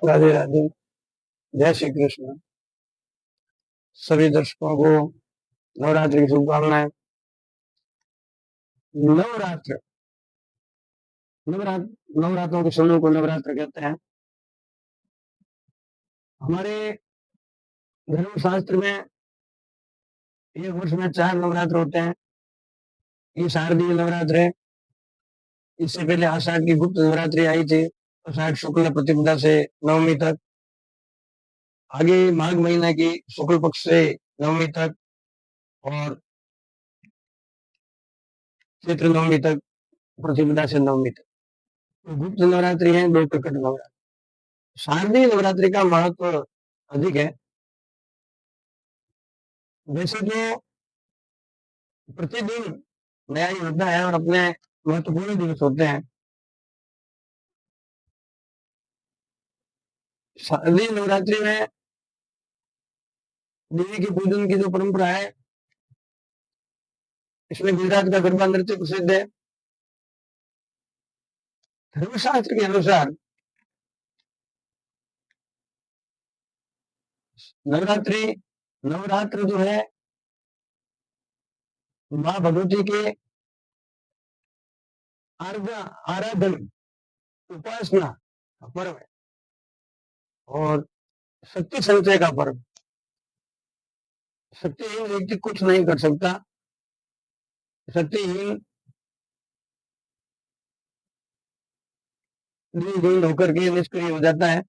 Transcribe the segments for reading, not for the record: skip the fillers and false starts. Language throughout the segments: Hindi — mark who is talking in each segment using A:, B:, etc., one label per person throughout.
A: राधे राधे। जय श्री कृष्ण। सभी दर्शकों को नवरात्रि की शुभकामनाएं। नवरात्र नवरात्रों के समूह को नवरात्र कहते हैं। हमारे धर्म शास्त्र में एक वर्ष में 4 नवरात्र होते हैं। ये शारदीय नवरात्र है। इससे पहले आषाढ़ की गुप्त नवरात्रि आई थी, आषाढ़ शुक्ल प्रतिपदा से नवमी तक। आगे माघ महीना की शुक्ल पक्ष से नवमी तक और चैत्र नवमी तक, प्रतिपदा से नवमी तक। तो गुप्त नवरात्रि है, 2 प्रकट नवरात्रि। शारदीय नवरात्रि का महत्व अधिक है। वैसे तो प्रतिदिन नया ही होता है और अपने महत्वपूर्ण दिवस होते हैं। शारदीय नवरात्रि में देवी के पूजन की जो परंपरा है, इसमें गुजरात का गरबा नृत्य प्रसिद्ध है। धर्मशास्त्र के अनुसार नवरात्र जो है माँ भगवती के आराधन उपासना का पर्व है और शक्ति संचय का पर्व। शक्तिहीन व्यक्ति कुछ नहीं कर सकता। शक्तिहीन दीन होकर के निष्क्रिय हो जाता है।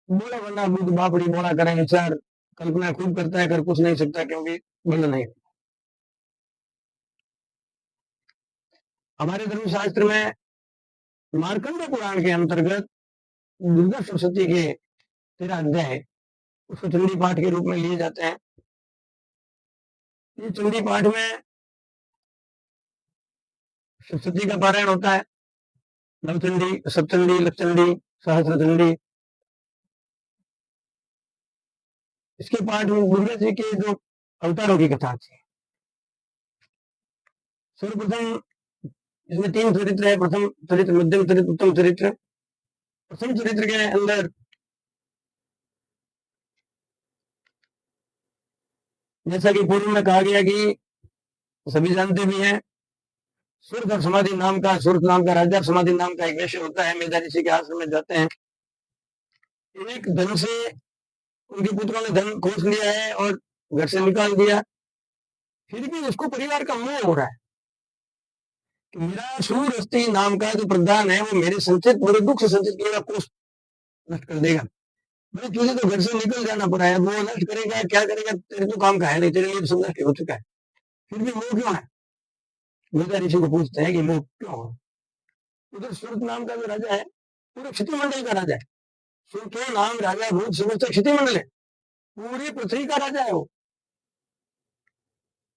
A: बोला बना बुद्ध बापड़ी बोला करें विचार, कल्पना खूब करता है, कर कुछ नहीं सकता क्योंकि बल नहीं। हमारे धर्मशास्त्र में मार्कंड पुराण के अंतर्गत दुर्गा सप्तशती के 13 अध्याय उसको चंडी पाठ के रूप में लिए जाते हैं। ये चंडी पाठ में सप्तशती का पारायण होता है। नवचंडी, सप्तचंडी, लक्षचंडी, सहस्त्र चंडी। इसके पाठ में दुर्गा जी के जो अवतारों की कथा आती है। सर्वप्रथम इसमें 3 चरित्र है। प्रथम चरित्र, मध्यम चरित्र, उत्तम चरित्र। प्रथम चरित्र के अंदर जैसा कि पूर्व में कहा गया कि सभी जानते भी हैं, सुरत और समाधि नाम का, सुरत नाम का राजा, समाधि नाम का एक वैश्य होता है। मेधा ऋषि के आश्रम में जाते हैं। एक धन से उनके पुत्रों ने धन खोज लिया है और घर से निकाल दिया। फिर भी उसको परिवार का मोह हो रहा है कि मेरा सूरस्ती नाम का जो प्रधान है वो मेरे संचित, मेरे दुख से संचित किया कोष नष्ट कर देगा। भाई तुझे तो घर से निकल जाना पड़ा है, वो नष्ट करेगा, क्या करेगा, तेरे तो काम का है नहीं, तेरे लिए सब नष्ट हो चुका है, फिर भी मोह क्यों है? मेधा ऋषि को पूछते हैं कि मोह क्यों हो? उधर सूरत नाम का जो राजा है पूरे क्षति मंडल का राजा है। सूरत नाम राजा भूत समस्त क्षति मंडल है, पूरी पृथ्वी का राजा है वो।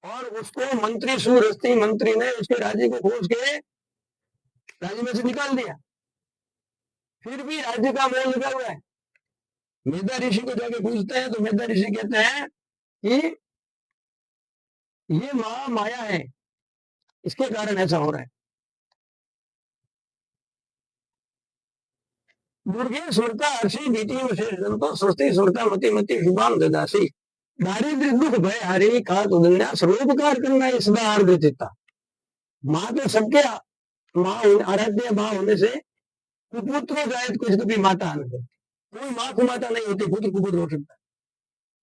A: और उसको मंत्री सूरस्ती मंत्री ने उसके राज्य को खोज के राज्य में से निकाल दिया, फिर भी राज्य का मोह लगा हुआ है। मेधा ऋषि को जाके पूछते हैं तो मेधा ऋषि कहते हैं कि ये माया है, इसके कारण ऐसा हो रहा है। दुर्गे सुरता हर्षी बीती विशेषण सृष्टि सुरता मति मति शुभाम ददासी। दारिद्र दुख भय हरे का तुदन्या सर्वोपकार करना है सदा आर्द्र चित्ता। माँ तो सबके माँ आराध्य माँ होने से कुपुत्र जाए कुछ तो भी माता आनंद। कोई माँ को माता नहीं होती, पुत्र कुपुत्र हो सकता है।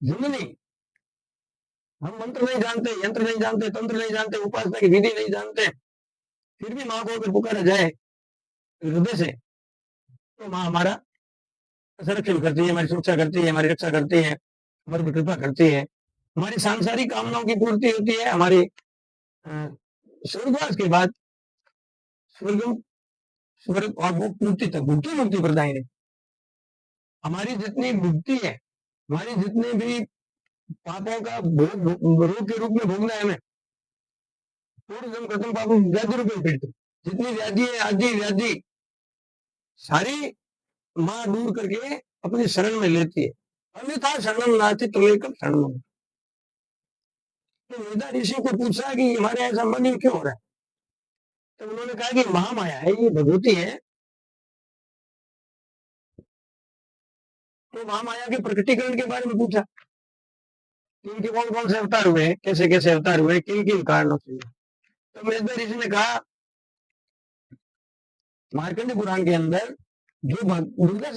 A: जननी, हम मंत्र नहीं जानते, यंत्र नहीं जानते, तंत्र नहीं जानते, उपासना की विधि नहीं जानते, फिर भी माँ को अगर पुकारा जाए हृदय से तो माँ हमारा संरक्षण करती है, हमारी सुरक्षा करती है, हमारी रक्षा करती है, हमारी पर कृपा करती है, हमारी सांसारिक कामनाओं की पूर्ति होती है। हमारी स्वर्गवास के बाद स्वर्ग स्वर्ग और मुक्ति तक मुक्ति प्रदायिनी। हमारी जितनी मुक्ति है, हमारी जितने भी पापों का रोग के रूप में भोगना है हमें, पूर्व प्रथम पाप व्याधि रूप में पीड़ित, जितनी व्याधि है आदि व्याधि सारी माँ दूर करके अपनी शरण में लेती है। अन्यथा शरणम नास्ति त्वमेकम शरणम। तो मेधा ऋषि को पूछा कि हमारे ऐसा मन क्यों हो रहा है? तो उन्होंने कहा कि महामाया है, ये भगवती है, तो वहां माया के प्रकटीकरण के बारे में पूछा कि इनके कौन कौन से अवतार हुए, कैसे कैसे अवतार हुए, किन किन कारणों से। तो मेजर ऋषि ने कहा मार्कंड पुराण के अंदर जो दुर्गा